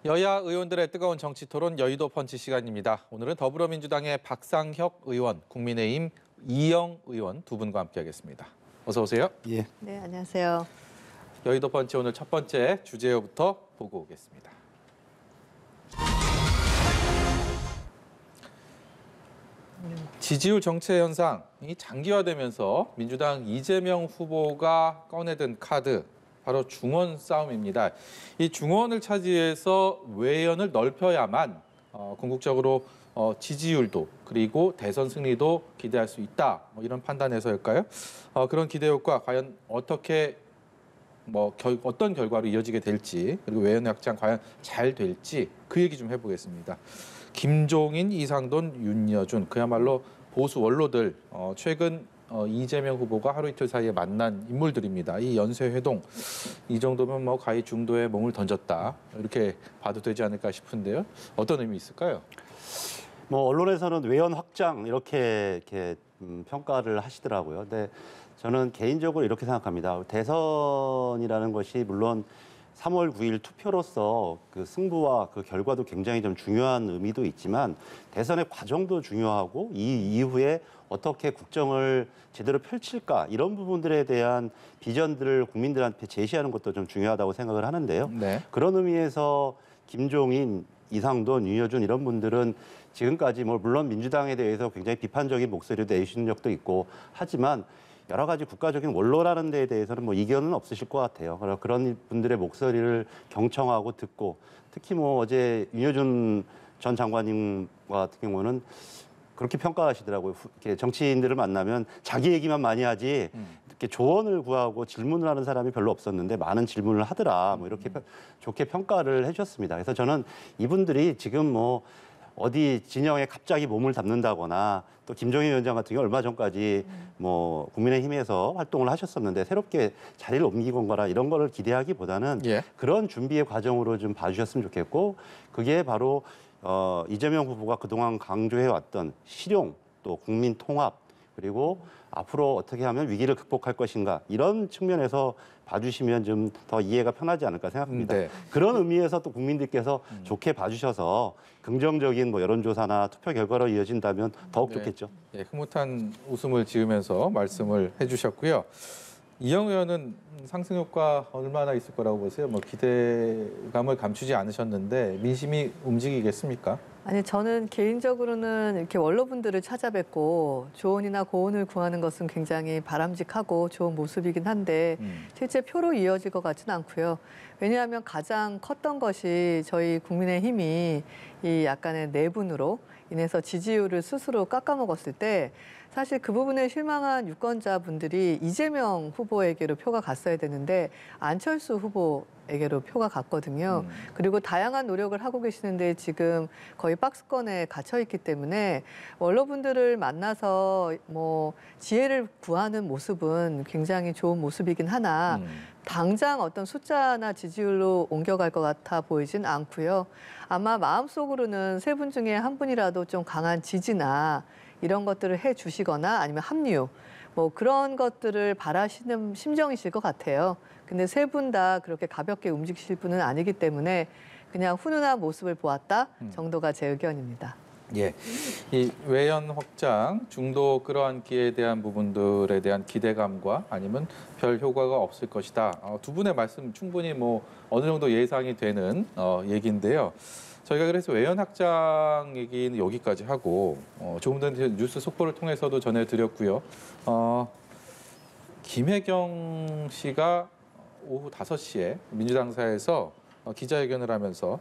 여야 의원들의 뜨거운 정치 토론 여의도 펀치 시간입니다. 오늘은 더불어민주당의 박상혁 의원, 국민의힘 이영 의원 두 분과 함께하겠습니다. 어서 오세요. 예. 네, 안녕하세요. 여의도 펀치 오늘 첫 번째 주제어부터 보고 오겠습니다. 지지율 정체 현상이 장기화되면서 민주당 이재명 후보가 꺼내든 카드, 바로 중원 싸움입니다. 이 중원을 차지해서 외연을 넓혀야만 궁극적으로 지지율도 그리고 대선 승리도 기대할 수 있다. 이런 판단에서일까요? 그런 기대효과 과연 어떻게 어떤 결과로 이어지게 될지, 그리고 외연 확장 과연 잘 될지 그 얘기 좀 해보겠습니다. 김종인, 이상돈, 윤여준, 그야말로 보수 원로들, 최근 이재명 후보가 하루 이틀 사이에 만난 인물들입니다. 이 연쇄 회동, 이 정도면 가히 중도에 몸을 던졌다, 이렇게 봐도 되지 않을까 싶은데요. 어떤 의미 있을까요? 언론에서는 외연 확장 이렇게 평가를 하시더라고요. 근데 저는 개인적으로 이렇게 생각합니다. 대선이라는 것이 물론 3월 9일 투표로서 그 승부와 그 결과도 굉장히 좀 중요한 의미도 있지만 대선의 과정도 중요하고 이 이후에 어떻게 국정을 제대로 펼칠까 이런 부분들에 대한 비전들을 국민들한테 제시하는 것도 좀 중요하다고 생각을 하는데요. 네. 그런 의미에서 김종인, 이상돈, 윤여준 이런 분들은 지금까지 물론 민주당에 대해서 굉장히 비판적인 목소리도 내신 적도 있고 하지만 여러 가지 국가적인 원로라는 데에 대해서는 이견은 없으실 것 같아요. 그런 분들의 목소리를 경청하고 듣고 특히 어제 윤여준 전 장관님 같은 경우는 그렇게 평가하시더라고요. 이렇게 정치인들을 만나면 자기 얘기만 많이 하지 이렇게 조언을 구하고 질문을 하는 사람이 별로 없었는데 많은 질문을 하더라. 이렇게 좋게 평가를 해주셨습니다. 그래서 저는 이분들이 지금 어디 진영에 갑자기 몸을 담는다거나 또 김종인 위원장 같은 경우 얼마 전까지 국민의힘에서 활동을 하셨었는데 새롭게 자리를 옮기건 거라 이런 거를 기대하기보다는 그런 준비의 과정으로 좀 봐주셨으면 좋겠고 그게 바로 이재명 후보가 그동안 강조해왔던 실용 또 국민 통합 그리고 앞으로 어떻게 하면 위기를 극복할 것인가 이런 측면에서 봐주시면 좀 더 이해가 편하지 않을까 생각합니다. 네. 그런 의미에서 또 국민들께서 좋게 봐주셔서 긍정적인 여론조사나 투표 결과로 이어진다면 더욱 좋겠죠. 예, 흐뭇한 웃음을 지으면서 말씀을 해주셨고요. 이영 의원은 상승 효과 얼마나 있을 거라고 보세요? 기대감을 감추지 않으셨는데 민심이 움직이겠습니까? 아니, 저는 개인적으로는 이렇게 원로분들을 찾아뵙고 조언이나 고언을 구하는 것은 굉장히 바람직하고 좋은 모습이긴 한데 실제 표로 이어질 것 같지는 않고요. 왜냐하면 가장 컸던 것이 저희 국민의힘이 이 약간의 내분으로 인해서 지지율을 스스로 깎아먹었을 때 사실 그 부분에 실망한 유권자분들이 이재명 후보에게로 표가 갔어야 되는데 안철수 후보에게로 표가 갔거든요. 그리고 다양한 노력을 하고 계시는데 지금 거의 박스권에 갇혀 있기 때문에 원로분들을 만나서 지혜를 구하는 모습은 굉장히 좋은 모습이긴 하나 당장 어떤 숫자나 지지율로 옮겨갈 것 같아 보이진 않고요. 아마 마음속으로는 세 분 중에 한 분이라도 좀 강한 지지나 이런 것들을 해주시거나 아니면 합류, 그런 것들을 바라시는 심정이실 것 같아요. 근데 세 분 다 그렇게 가볍게 움직이실 분은 아니기 때문에 그냥 훈훈한 모습을 보았다 정도가 제 의견입니다. 예, 이 외연 확장, 중도 끌어안기에 대한 부분들에 대한 기대감과 아니면 별 효과가 없을 것이다. 두 분의 말씀 충분히 어느 정도 예상이 되는 얘기인데요. 저희가 그래서 외연 확장 얘기는 여기까지 하고 조금 전에 뉴스 속보를 통해서도 전해드렸고요. 김혜경 씨가 오후 5시에 민주당사에서 기자회견을 하면서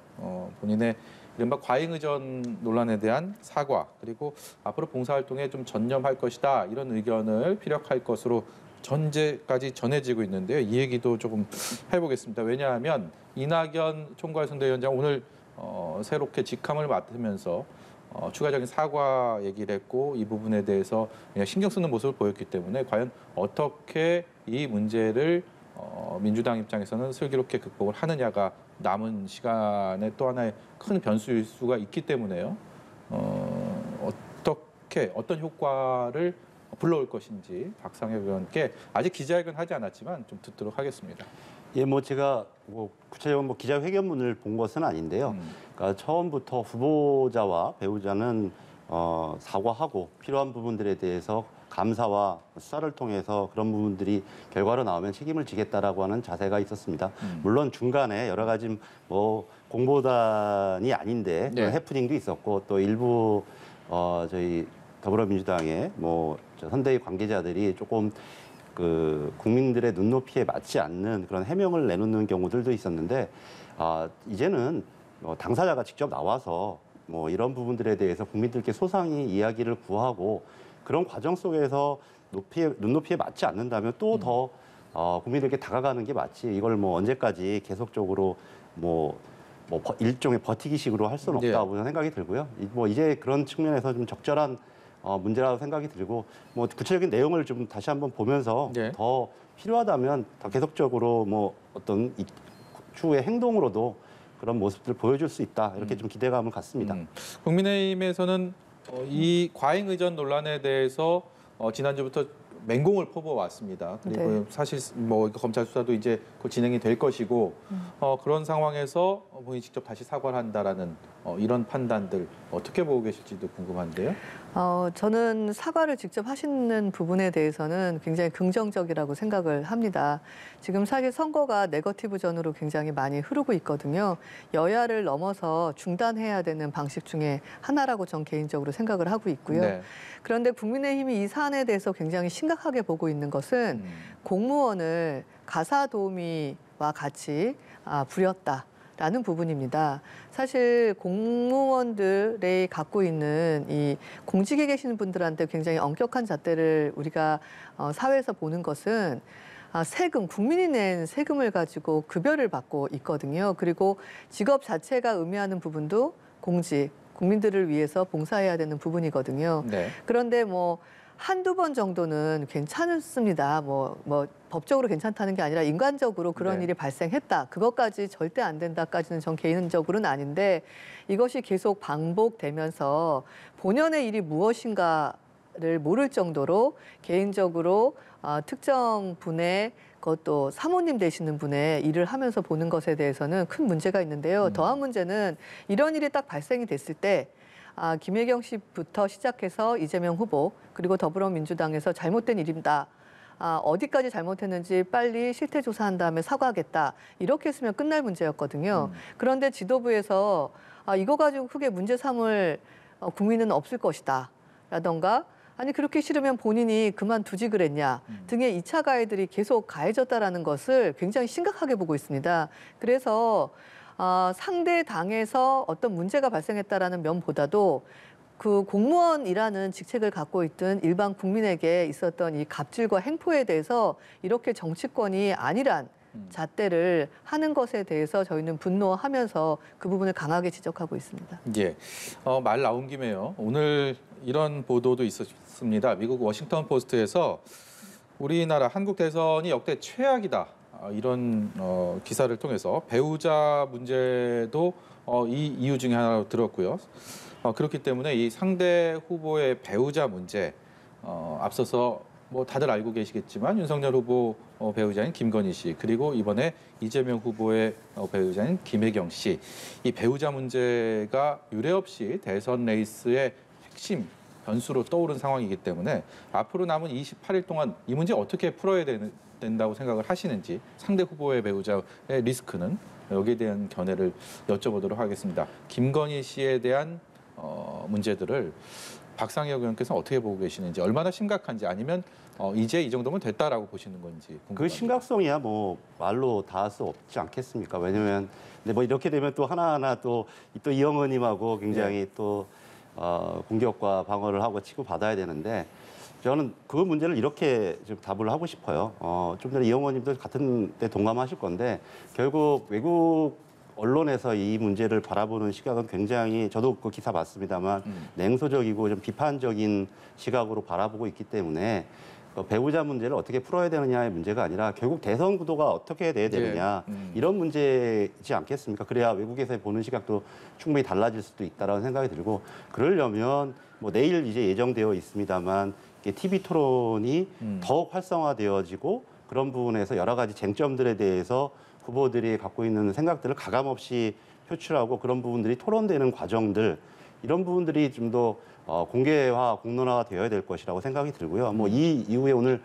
본인의 이른바 과잉의전 논란에 대한 사과 그리고 앞으로 봉사활동에 좀 전념할 것이다 이런 의견을 피력할 것으로 전제까지 전해지고 있는데요. 이 얘기도 조금 해보겠습니다. 왜냐하면 이낙연 총괄선대위원장 오늘 새롭게 직함을 맡으면서 추가적인 사과 얘기를 했고 이 부분에 대해서 그냥 신경 쓰는 모습을 보였기 때문에 과연 어떻게 이 문제를 민주당 입장에서는 슬기롭게 극복을 하느냐가 남은 시간에 또 하나의 큰 변수일 수가 있기 때문에요. 어떤 효과를 불러올 것인지 박상혁 의원께 아직 기자회견 하지 않았지만 좀 듣도록 하겠습니다. 예, 뭐 제가 뭐 구체적으로 뭐 기자회견문을 본 것은 아닌데요. 그러니까 처음부터 후보자와 배우자는 사과하고 필요한 부분들에 대해서 감사와 수사를 통해서 그런 부분들이 결과로 나오면 책임을 지겠다라고 하는 자세가 있었습니다. 물론 중간에 여러 가지 뭐 공보단이 아닌데 네. 그런 해프닝도 있었고 또 일부 저희 더불어민주당의 저 선대위 관계자들이 조금 그 국민들의 눈높이에 맞지 않는 그런 해명을 내놓는 경우들도 있었는데 이제는 당사자가 직접 나와서 뭐 이런 부분들에 대해서 국민들께 소상히 이야기를 구하고 그런 과정 속에서 눈높이에 맞지 않는다면 또 더 국민들께 다가가는 게 맞지 이걸 뭐 언제까지 계속적으로 일종의 버티기식으로 할 수는 없다고 저는 생각이 들고요. 뭐 이제 그런 측면에서 좀 적절한 문제라고 생각이 들고 뭐 구체적인 내용을 좀 다시 한번 보면서 네. 더 필요하다면 더 계속적으로 뭐 어떤 추후의 행동으로도 그런 모습들을 보여줄 수 있다 이렇게 좀 기대감을 갖습니다. 국민의힘에서는 이 과잉 의전 논란에 대해서 지난주부터 맹공을 퍼부어왔습니다. 그리고 네. 사실 뭐 검찰 수사도 이제 곧 진행이 될 것이고 그런 상황에서 본인이 직접 다시 사과를 한다라는 이런 판단들 어떻게 보고 계실지도 궁금한데요. 저는 사과를 직접 하시는 부분에 대해서는 굉장히 긍정적이라고 생각을 합니다. 지금 사실 선거가 네거티브전으로 굉장히 많이 흐르고 있거든요. 여야를 넘어서 중단해야 되는 방식 중에 하나라고 전 개인적으로 생각을 하고 있고요. 네. 그런데 국민의힘이 이 사안에 대해서 굉장히 심각하게 보고 있는 것은 공무원을 가사 도우미와 같이 부렸다. 라는 부분입니다. 사실 공무원들이 갖고 있는 이 공직에 계시는 분들한테 굉장히 엄격한 잣대를 우리가 사회에서 보는 것은 세금, 국민이 낸 세금을 가지고 급여를 받고 있거든요. 그리고 직업 자체가 의미하는 부분도 공직, 국민들을 위해서 봉사해야 되는 부분이거든요. 네. 그런데 뭐 한두 번 정도는 괜찮습니다. 법적으로 괜찮다는 게 아니라 인간적으로 그런 네. 일이 발생했다. 그것까지 절대 안 된다까지는 전 개인적으로는 아닌데 이것이 계속 반복되면서 본연의 일이 무엇인가를 모를 정도로 개인적으로 특정 분의 그것도 사모님 되시는 분의 일을 하면서 보는 것에 대해서는 큰 문제가 있는데요. 더한 문제는 이런 일이 딱 발생이 됐을 때 김혜경 씨부터 시작해서 이재명 후보 그리고 더불어민주당에서 잘못된 일입니다. 어디까지 잘못했는지 빨리 실태 조사한 다음에 사과하겠다. 이렇게 했으면 끝날 문제였거든요. 그런데 지도부에서 이거 가지고 크게 문제 삼을 국민은 없을 것이다. 라던가 아니 그렇게 싫으면 본인이 그만두지 그랬냐 등의 2차 가해들이 계속 가해졌다라는 것을 굉장히 심각하게 보고 있습니다. 그래서 상대 당에서 어떤 문제가 발생했다라는 면보다도 그 공무원이라는 직책을 갖고 있던 일반 국민에게 있었던 이 갑질과 행포에 대해서 이렇게 정치권이 아니란 잣대를 하는 것에 대해서 저희는 분노하면서 그 부분을 강하게 지적하고 있습니다. 예, 말 나온 김에요. 오늘 이런 보도도 있었습니다. 미국 워싱턴 포스트에서 우리나라 한국 대선이 역대 최악이다. 이런 기사를 통해서 배우자 문제도 이 이유 중에 하나로 들었고요. 그렇기 때문에 이 상대 후보의 배우자 문제 앞서서 뭐 다들 알고 계시겠지만 윤석열 후보 배우자인 김건희 씨 그리고 이번에 이재명 후보의 배우자인 김혜경 씨 이 배우자 문제가 유례없이 대선 레이스의 핵심 변수로 떠오른 상황이기 때문에 앞으로 남은 28일 동안 이 문제 어떻게 풀어야 된다고 생각을 하시는지 상대 후보의 배우자의 리스크는 여기에 대한 견해를 여쭤보도록 하겠습니다. 김건희 씨에 대한 문제들을 박상혁 의원께서 어떻게 보고 계시는지 얼마나 심각한지 아니면 이제 이 정도면 됐다라고 보시는 건지 궁금합니다. 그 심각성이야 뭐 말로 다 할 수 없지 않겠습니까? 왜냐면 근데 뭐 이렇게 되면 또 하나하나 또 이영호님하고 굉장히 또 공격과 방어를 하고 치고 받아야 되는데 저는 그 문제를 이렇게 좀 답을 하고 싶어요. 좀 전에 이영호님도 같은 데 동감하실 건데 결국 외국 언론에서 이 문제를 바라보는 시각은 굉장히 저도 그 기사 봤습니다만 냉소적이고 좀 비판적인 시각으로 바라보고 있기 때문에 배우자 문제를 어떻게 풀어야 되느냐의 문제가 아니라 결국 대선 구도가 어떻게 돼야 되느냐 이런 문제이지 않겠습니까? 그래야 외국에서 보는 시각도 충분히 달라질 수도 있다라는 생각이 들고 그러려면 뭐 내일 이제 예정되어 있습니다만 TV 토론이 더욱 활성화되어지고 그런 부분에서 여러 가지 쟁점들에 대해서 후보들이 갖고 있는 생각들을 가감없이 표출하고 그런 부분들이 토론되는 과정들 이런 부분들이 좀 더 공개화, 공론화가 되어야 될 것이라고 생각이 들고요. 뭐 이 이후에 오늘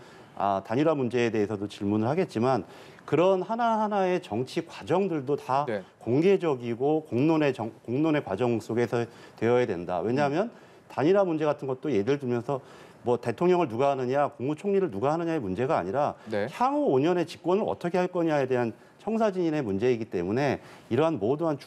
단일화 문제에 대해서도 질문을 하겠지만 그런 하나하나의 정치 과정들도 다 네. 공개적이고 공론의 과정 속에서 되어야 된다. 왜냐하면 단일화 문제 같은 것도 예를 들면서 뭐 대통령을 누가 하느냐, 국무총리를 누가 하느냐의 문제가 아니라 네. 향후 5년의 집권을 어떻게 할 거냐에 대한 청사진인의 문제이기 때문에 이러한 모두한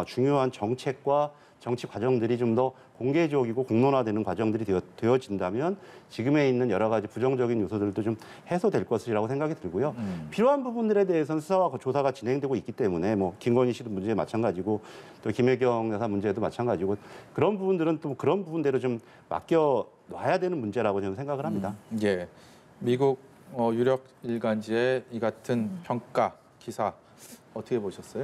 중요한 정책과 정치 과정들이 좀 더 공개적이고 공론화되는 과정들이 되어진다면 지금에 있는 여러 가지 부정적인 요소들도 좀 해소될 것이라고 생각이 들고요. 필요한 부분들에 대해서는 수사와 조사가 진행되고 있기 때문에 뭐 김건희 씨 문제 마찬가지고 또 김혜경 여사 문제도 마찬가지고 그런 부분들은 또 그런 부분대로 좀 맡겨 놔야 되는 문제라고 저는 생각을 합니다. 예. 미국 유력 일간지의 이 같은 평가 기사 어떻게 보셨어요?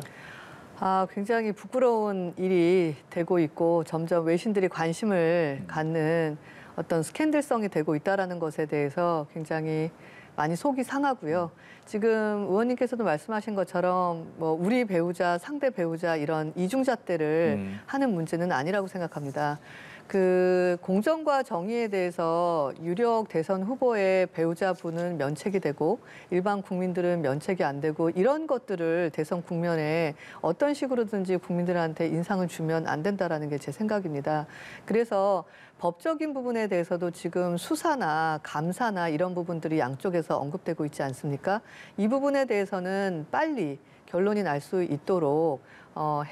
굉장히 부끄러운 일이 되고 있고 점점 외신들이 관심을 갖는 어떤 스캔들성이 되고 있다는 것에 대해서 굉장히 많이 속이 상하고요. 지금 의원님께서도 말씀하신 것처럼 뭐 우리 배우자, 상대 배우자 이런 이중잣대를 하는 문제는 아니라고 생각합니다. 그 공정과 정의에 대해서 유력 대선 후보의 배우자분은 면책이 되고 일반 국민들은 면책이 안 되고 이런 것들을 대선 국면에 어떤 식으로든지 국민들한테 인상을 주면 안 된다라는 게 제 생각입니다. 그래서 법적인 부분에 대해서도 지금 수사나 감사나 이런 부분들이 양쪽에서 언급되고 있지 않습니까? 이 부분에 대해서는 빨리 결론이 날 수 있도록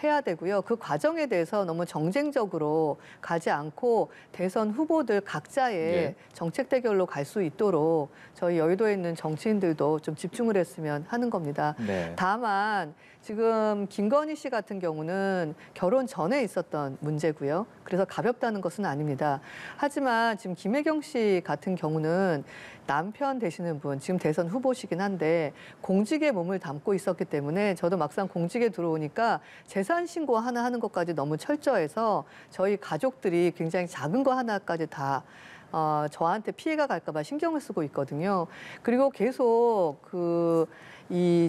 해야 되고요. 그 과정에 대해서 너무 정쟁적으로 가지 않고 대선 후보들 각자의 예. 정책 대결로 갈 수 있도록 저희 여의도에 있는 정치인들도 좀 집중을 했으면 하는 겁니다. 네. 다만 지금 김건희 씨 같은 경우는 결혼 전에 있었던 문제고요. 그래서 가볍다는 것은 아닙니다. 하지만 지금 김혜경 씨 같은 경우는 남편 되시는 분, 지금 대선 후보시긴 한데 공직에 몸을 담고 있었기 때문에 저도 막상 공직에 들어오니까 재산 신고 하나 하는 것까지 너무 철저해서 저희 가족들이 굉장히 작은 거 하나까지 다 저한테 피해가 갈까 봐 신경을 쓰고 있거든요. 그리고 계속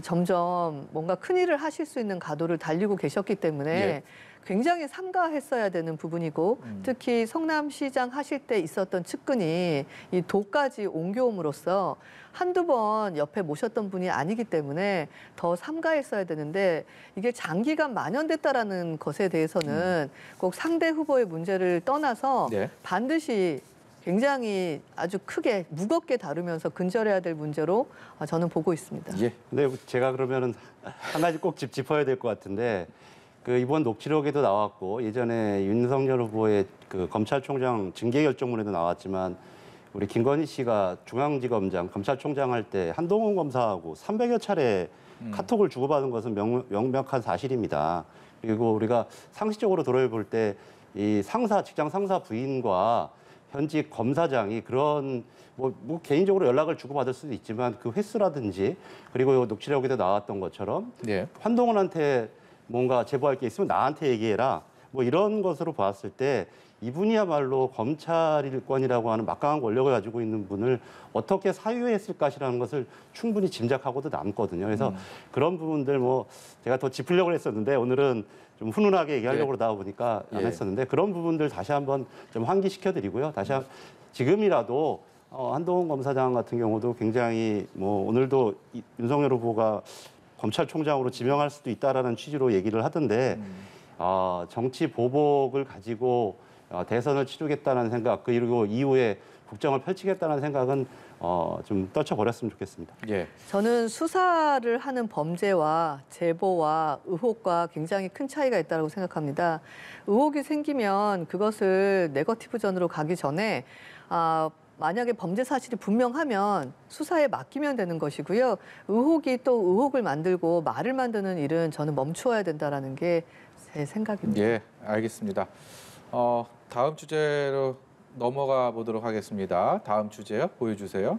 점점 뭔가 큰일을 하실 수 있는 가도를 달리고 계셨기 때문에 예. 굉장히 삼가했어야 되는 부분이고 특히 성남시장 하실 때 있었던 측근이 이 도까지 옮겨옴으로써 한두 번 옆에 모셨던 분이 아니기 때문에 더 삼가했어야 되는데 이게 장기간 만연됐다라는 것에 대해서는 꼭 상대 후보의 문제를 떠나서 네. 반드시 굉장히 아주 크게 무겁게 다루면서 근절해야 될 문제로 저는 보고 있습니다. 예. 근데 제가 그러면은 한 가지 꼭 짚어야 될 것 같은데 그 이번 녹취록에도 나왔고 예전에 윤석열 후보의 그 검찰총장 징계 결정문에도 나왔지만 우리 김건희 씨가 중앙지검장 검찰총장 할 때 한동훈 검사하고 300여 차례 카톡을 주고받은 것은 명백한 사실입니다. 그리고 우리가 상식적으로 돌아볼 때 이 직장 상사 부인과 현직 검사장이 그런 뭐 개인적으로 연락을 주고받을 수도 있지만 그 횟수라든지 그리고 녹취록에도 나왔던 것처럼 네. 한동훈한테 뭔가 제보할 게 있으면 나한테 얘기해라. 뭐 이런 것으로 봤을 때 이분이야말로 검찰 일권이라고 하는 막강한 권력을 가지고 있는 분을 어떻게 사유했을 것이라는 것을 충분히 짐작하고도 남거든요. 그래서 그런 부분들 뭐 제가 더 짚으려고 했었는데 오늘은 좀 훈훈하게 얘기하려고 그러다 보니까 안 예. 했었는데 그런 부분들 다시 한번 좀 환기시켜드리고요. 지금이라도 한동훈 검사장 같은 경우도 굉장히 뭐 오늘도 윤석열 후보가 검찰총장으로 지명할 수도 있다라는 취지로 얘기를 하던데 정치 보복을 가지고 대선을 치르겠다는 생각 그리고 이후에 국정을 펼치겠다는 생각은 좀 떨쳐버렸으면 좋겠습니다. 예. 저는 수사를 하는 범죄와 제보와 의혹과 굉장히 큰 차이가 있다고 생각합니다. 의혹이 생기면 그것을 네거티브전으로 가기 전에 만약에 범죄 사실이 분명하면 수사에 맡기면 되는 것이고요. 의혹이 또 의혹을 만들고 말을 만드는 일은 저는 멈추어야 된다라는 게 제 생각입니다. 예, 알겠습니다. 다음 주제로 넘어가 보도록 하겠습니다. 다음 주제요. 보여주세요.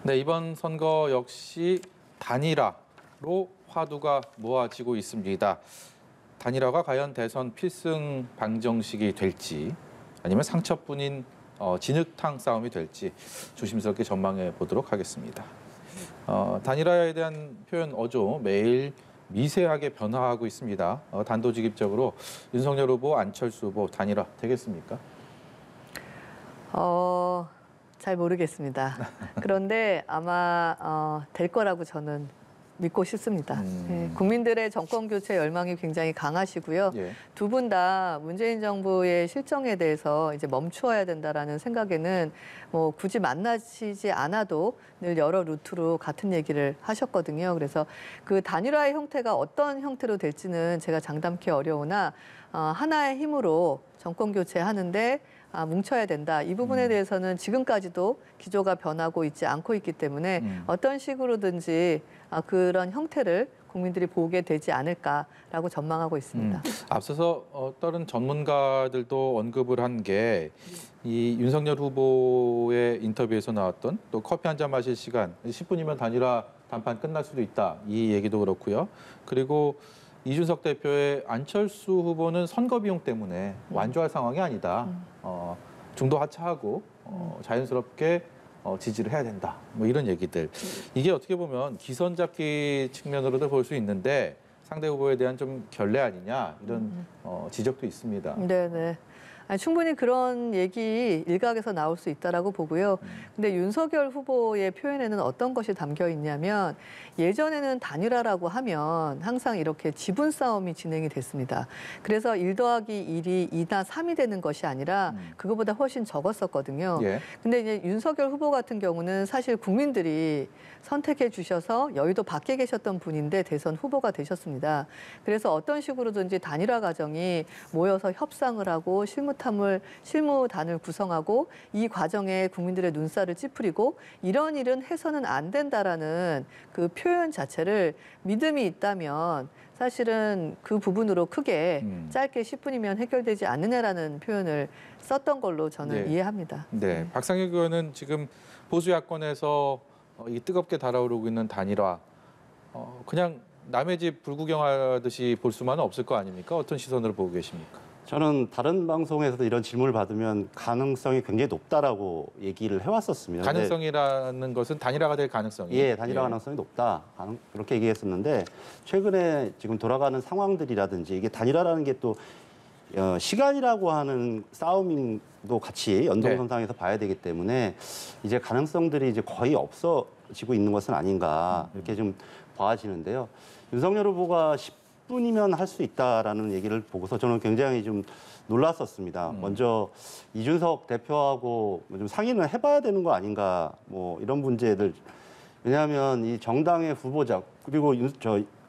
네, 이번 선거 역시 단일화로 화두가 모아지고 있습니다. 단일화가 과연 대선 필승 방정식이 될지 아니면 상처뿐인 진흙탕 싸움이 될지 조심스럽게 전망해 보도록 하겠습니다. 단일화에 대한 표현 어조 매일 미세하게 변화하고 있습니다. 단도직입적으로 윤석열 후보, 안철수 후보 단일화 되겠습니까? 잘 모르겠습니다. 그런데 아마 될 거라고 저는 믿고 싶습니다. 예, 국민들의 정권 교체 열망이 굉장히 강하시고요. 예. 두 분 다 문재인 정부의 실정에 대해서 이제 멈추어야 된다라는 생각에는 뭐 굳이 만나시지 않아도 늘 여러 루트로 같은 얘기를 하셨거든요. 그래서 그 단일화의 형태가 어떤 형태로 될지는 제가 장담키 어려우나 하나의 힘으로 정권 교체하는데 뭉쳐야 된다. 이 부분에 대해서는 지금까지도 기조가 변하고 있지 않고 있기 때문에 어떤 식으로든지 그런 형태를 국민들이 보게 되지 않을까라고 전망하고 있습니다. 앞서서 다른 전문가들도 언급을 한 게 이 윤석열 후보의 인터뷰에서 나왔던 또 커피 한 잔 마실 시간 10분이면 단일화 단판 끝날 수도 있다. 이 얘기도 그렇고요. 그리고 이준석 대표의 안철수 후보는 선거 비용 때문에 완주할 상황이 아니다. 중도 하차하고 자연스럽게 지지를 해야 된다. 뭐 이런 얘기들. 이게 어떻게 보면 기선 잡기 측면으로도 볼 수 있는데 상대 후보에 대한 좀 결례 아니냐 이런 지적도 있습니다. 네네. 충분히 그런 얘기 일각에서 나올 수 있다라고 보고요. 근데 윤석열 후보의 표현에는 어떤 것이 담겨 있냐면 예전에는 단일화라고 하면 항상 이렇게 지분 싸움이 진행이 됐습니다. 그래서 1 더하기 1이 2나 3이 되는 것이 아니라 그거보다 훨씬 적었었거든요. 예. 근데 이제 윤석열 후보 같은 경우는 사실 국민들이 선택해 주셔서 여의도 밖에 계셨던 분인데 대선 후보가 되셨습니다. 그래서 어떤 식으로든지 단일화 과정이 모여서 협상을 하고 실무단을 구성하고 이 과정에 국민들의 눈살을 찌푸리고 이런 일은 해서는 안 된다라는 그 표현 자체를 믿음이 있다면 사실은 그 부분으로 크게 짧게 10분이면 해결되지 않느냐라는 표현을 썼던 걸로 저는 네. 이해합니다. 네, 박상혁 의원은 지금 보수 야권에서 이 뜨겁게 달아오르고 있는 단일화 그냥 남의 집 불구경하듯이 볼 수만은 없을 거 아닙니까? 어떤 시선으로 보고 계십니까? 저는 다른 방송에서도 이런 질문을 받으면 가능성이 굉장히 높다라고 얘기를 해왔었습니다. 근데 가능성이라는 것은 단일화가 될 가능성이. 예, 단일화 가능성이 높다. 그렇게 얘기했었는데 최근에 지금 돌아가는 상황들이라든지 이게 단일화라는 게 또 시간이라고 하는 싸움도 같이 연동선상에서 봐야 되기 때문에 이제 가능성들이 이제 거의 없어지고 있는 것은 아닌가 이렇게 좀 봐지는데요. 윤석열 후보가 10분이면 할 수 있다라는 얘기를 보고서 저는 굉장히 좀 놀랐었습니다. 먼저 이준석 대표하고 좀 상의는 해봐야 되는 거 아닌가 뭐 이런 문제들. 왜냐하면 이 정당의 후보자 그리고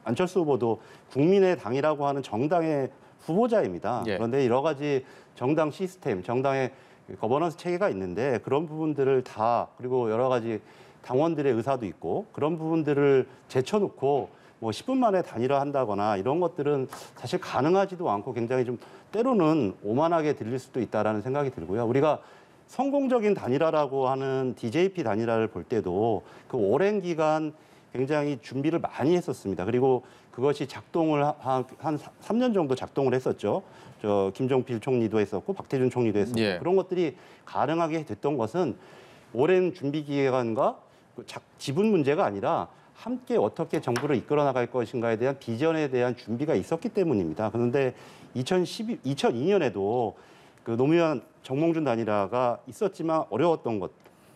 안철수 후보도 국민의 당이라고 하는 정당의 후보자입니다. 예. 그런데 여러 가지 정당 시스템, 정당의 거버넌스 체계가 있는데 그런 부분들을 다 그리고 여러 가지 당원들의 의사도 있고 그런 부분들을 제쳐놓고 뭐 10분 만에 단일화한다거나 이런 것들은 사실 가능하지도 않고 굉장히 좀 때로는 오만하게 들릴 수도 있다라는 생각이 들고요. 우리가 성공적인 단일화라고 하는 DJP 단일화를 볼 때도 그 오랜 기간 굉장히 준비를 많이 했었습니다. 그리고 그것이 작동을 한 3년 정도 작동을 했었죠. 김종필 총리도 했었고 박태준 총리도 했었고 예. 그런 것들이 가능하게 됐던 것은 오랜 준비 기간과 지분 문제가 아니라 함께 어떻게 정부를 이끌어 나갈 것인가에 대한 비전에 대한 준비가 있었기 때문입니다. 그런데 2002년에도 그 노무현 정몽준 단일화가 있었지만 어려웠던 것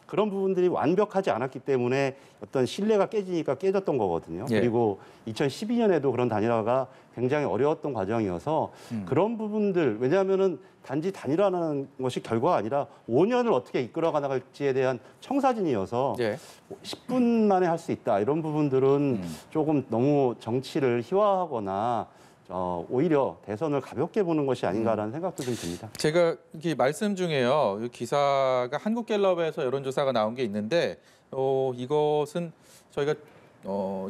그런 부분들이 완벽하지 않았기 때문에 어떤 신뢰가 깨지니까 깨졌던 거거든요. 예. 그리고 2012년에도 그런 단일화가 굉장히 어려웠던 과정이어서 그런 부분들 왜냐하면은 단지 단일화라는 것이 결과가 아니라 5년을 어떻게 이끌어가 나갈지에 대한 청사진이어서 예. 10분 만에 할 수 있다 이런 부분들은 조금 너무 정치를 희화하거나 오히려 대선을 가볍게 보는 것이 아닌가라는 생각도 좀 듭니다. 제가 이 말씀 중에요. 이 기사가 한국갤럽에서 여론조사가 나온 게 있는데 이것은 저희가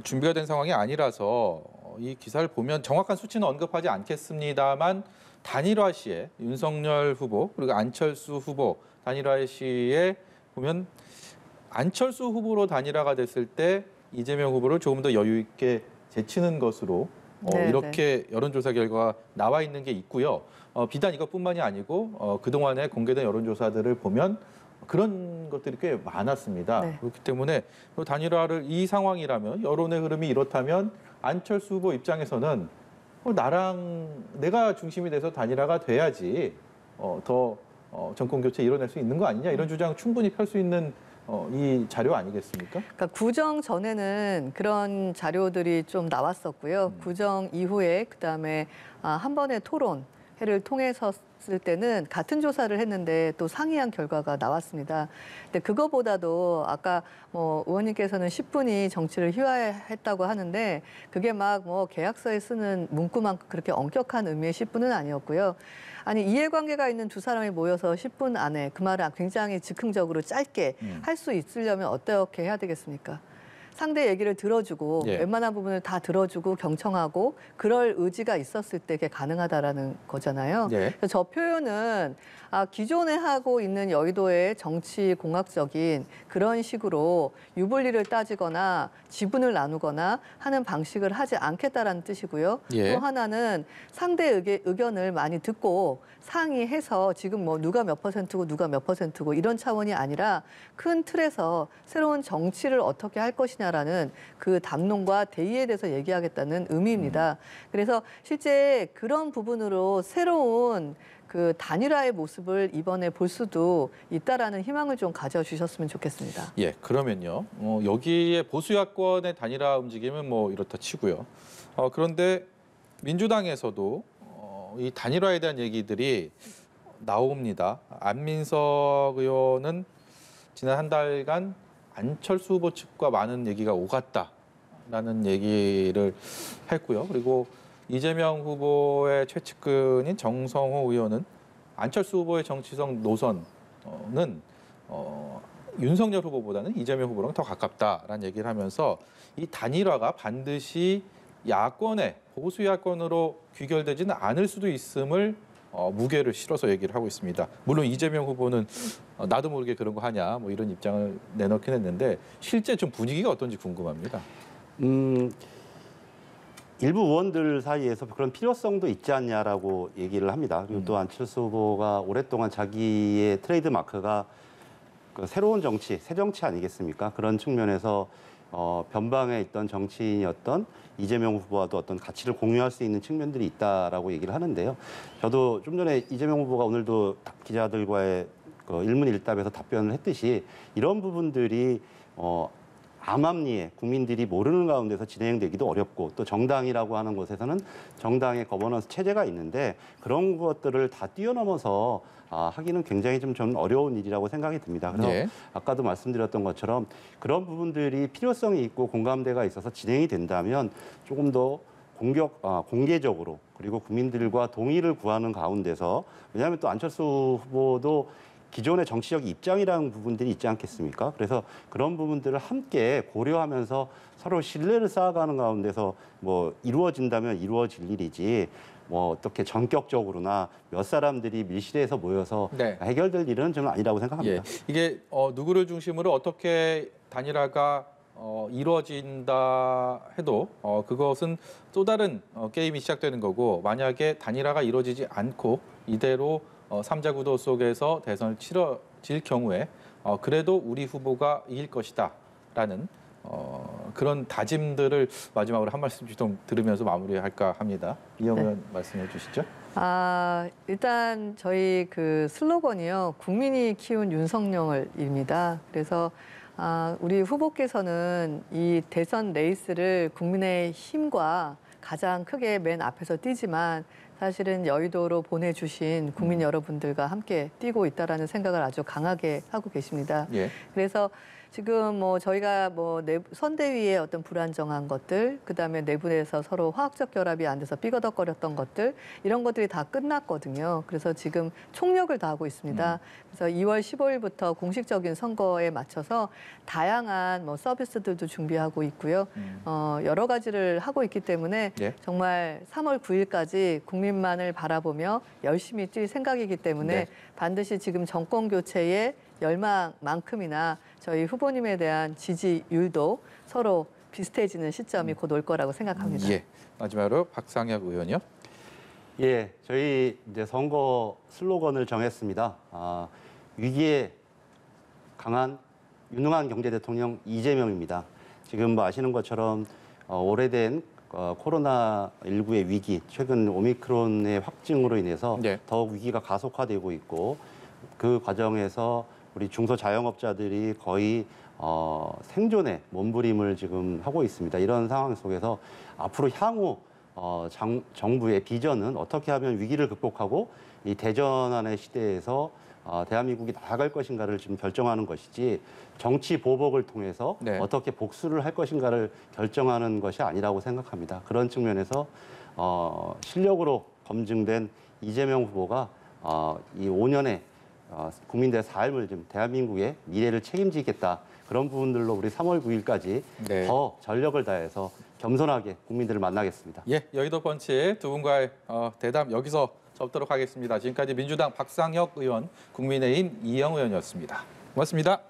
준비가 된 상황이 아니라서 이 기사를 보면 정확한 수치는 언급하지 않겠습니다만 단일화 시에 윤석열 후보 그리고 안철수 후보 단일화 시에 보면 안철수 후보로 단일화가 됐을 때 이재명 후보를 조금 더 여유 있게 제치는 것으로 네, 이렇게 여론조사 결과가 나와 있는 게 있고요. 비단 이것뿐만이 아니고 그동안에 공개된 여론조사들을 보면 그런 것들이 꽤 많았습니다. 네. 그렇기 때문에 단일화를 이 상황이라면 여론의 흐름이 이렇다면 안철수 후보 입장에서는 나랑 내가 중심이 돼서 단일화가 돼야지 더 정권 교체 이뤄낼 수 있는 거 아니냐 이런 주장 충분히 펼 수 있는 이 자료 아니겠습니까? 그러니까 구정 전에는 그런 자료들이 좀 나왔었고요. 구정 이후에 그다음에 한 번의 토론회를 통해섰을 때는 같은 조사를 했는데 또 상이한 결과가 나왔습니다. 근데 그거보다도 아까 의원님께서는 10분이 정치를 희화했다고 하는데 그게 막 계약서에 쓰는 문구만큼 그렇게 엄격한 의미의 10분은 아니었고요. 아니 이해관계가 있는 두 사람이 모여서 10분 안에 그 말을 굉장히 즉흥적으로 짧게 할 수 있으려면 어떻게 해야 되겠습니까? 상대 얘기를 들어주고 예. 웬만한 부분을 다 들어주고 경청하고 그럴 의지가 있었을 때 그게 가능하다라는 거잖아요. 예. 그래서 저 표현은 기존에 하고 있는 여의도의 정치 공학적인 그런 식으로 유불리를 따지거나 지분을 나누거나 하는 방식을 하지 않겠다라는 뜻이고요. 예. 또 하나는 상대 의견을 많이 듣고 상의해서 지금 누가 몇 %고 누가 몇 %고 이런 차원이 아니라 큰 틀에서 새로운 정치를 어떻게 할 것이냐라는 그 담론과 대의에 대해서 얘기하겠다는 의미입니다. 그래서 실제 그런 부분으로 새로운 그 단일화의 모습을 이번에 볼 수도 있다라는 희망을 좀 가져주셨으면 좋겠습니다. 예, 그러면요. 여기에 보수 야권의 단일화 움직임은 이렇다 치고요. 그런데 민주당에서도 이 단일화에 대한 얘기들이 나옵니다. 안민석 의원은 지난 한 달간 안철수 후보 측과 많은 얘기가 오갔다라는 얘기를 했고요. 그리고 이재명 후보의 최측근인 정성호 의원은 안철수 후보의 정치적 노선은 윤석열 후보보다는 이재명 후보랑 더 가깝다라는 얘기를 하면서 이 단일화가 반드시 야권의 보수 야권으로 귀결되지는 않을 수도 있음을 무게를 실어서 얘기를 하고 있습니다. 물론 이재명 후보는 나도 모르게 그런 거 하냐 이런 입장을 내놓긴 했는데 실제 좀 분위기가 어떤지 궁금합니다. 일부 의원들 사이에서 그런 필요성도 있지 않냐라고 얘기를 합니다. 그리고 또 안철수 후보가 오랫동안 자기의 트레이드 마크가 그 새로운 정치, 새 정치 아니겠습니까? 그런 측면에서 변방에 있던 정치인이었던 이재명 후보와도 어떤 가치를 공유할 수 있는 측면들이 있다라고 얘기를 하는데요. 저도 좀 전에 이재명 후보가 오늘도 기자들과의 그 일문일답에서 답변을 했듯이 이런 부분들이 암암리에 국민들이 모르는 가운데서 진행되기도 어렵고 또 정당이라고 하는 곳에서는 정당의 거버넌스 체제가 있는데 그런 것들을 다 뛰어넘어서 하기는 굉장히 좀 어려운 일이라고 생각이 듭니다. 그래서 네. 아까도 말씀드렸던 것처럼 그런 부분들이 필요성이 있고 공감대가 있어서 진행이 된다면 조금 더 공개적으로 그리고 국민들과 동의를 구하는 가운데서 왜냐하면 또 안철수 후보도 기존의 정치적 입장이라는 부분들이 있지 않겠습니까? 그래서 그런 부분들을 함께 고려하면서 서로 신뢰를 쌓아가는 가운데서 이루어진다면 이루어질 일이지 어떻게 전격적으로나 몇 사람들이 밀실에서 모여서 네. 해결될 일은 저는 아니라고 생각합니다. 예, 이게 누구를 중심으로 어떻게 단일화가 이루어진다 해도 그것은 또 다른 게임이 시작되는 거고 만약에 단일화가 이루어지지 않고 이대로 삼자 구도 속에서 대선을 치러질 경우에 그래도 우리 후보가 이길 것이다라는 그런 다짐들을 마지막으로 한 말씀씩 좀 들으면서 마무리할까 합니다. 이영 의원 말씀해 주시죠. 일단 저희 그 슬로건이요. 국민이 키운 윤석열입니다. 그래서 우리 후보께서는 이 대선 레이스를 국민의 힘과 가장 크게 맨 앞에서 뛰지만 사실은 여의도로 보내주신 국민 여러분들과 함께 뛰고 있다라는 생각을 아주 강하게 하고 계십니다. 예. 그래서 지금 저희가 선대위의 어떤 불안정한 것들, 그다음에 내부에서 서로 화학적 결합이 안 돼서 삐거덕거렸던 것들 이런 것들이 다 끝났거든요. 그래서 지금 총력을 다하고 있습니다. 그래서 2월 15일부터 공식적인 선거에 맞춰서 다양한 서비스들도 준비하고 있고요. 여러 가지를 하고 있기 때문에 예. 정말 3월 9일까지 국민만을 바라보며 열심히 뛸 생각이기 때문에 네. 반드시 지금 정권 교체의 열망만큼이나 저희 후보님에 대한 지지율도 서로 비슷해지는 시점이 곧 올 거라고 생각합니다. 예. 마지막으로 박상혁 의원이요. 예, 저희 이제 선거 슬로건을 정했습니다. 위기에 강한 유능한 경제 대통령 이재명입니다. 지금 뭐 아시는 것처럼 오래된 코로나19의 위기, 최근 오미크론의 확증으로 인해서 네. 더욱 위기가 가속화되고 있고 그 과정에서 우리 중소자영업자들이 거의 생존에 몸부림을 지금 하고 있습니다. 이런 상황 속에서 앞으로 향후 정부의 비전은 어떻게 하면 위기를 극복하고 이 대전환의 시대에서 대한민국이 나아갈 것인가를 지금 결정하는 것이지 정치 보복을 통해서 네. 어떻게 복수를 할 것인가를 결정하는 것이 아니라고 생각합니다. 그런 측면에서 실력으로 검증된 이재명 후보가 이 5년의 국민들의 삶을 좀 대한민국의 미래를 책임지겠다. 그런 부분들로 우리 3월 9일까지 네. 더 전력을 다해서 겸손하게 국민들을 만나겠습니다. 예, 여의도 펀치의 두 분과의 대담 여기서 접도록 하겠습니다. 지금까지 민주당 박상혁 의원, 국민의힘 이영 의원이었습니다. 고맙습니다.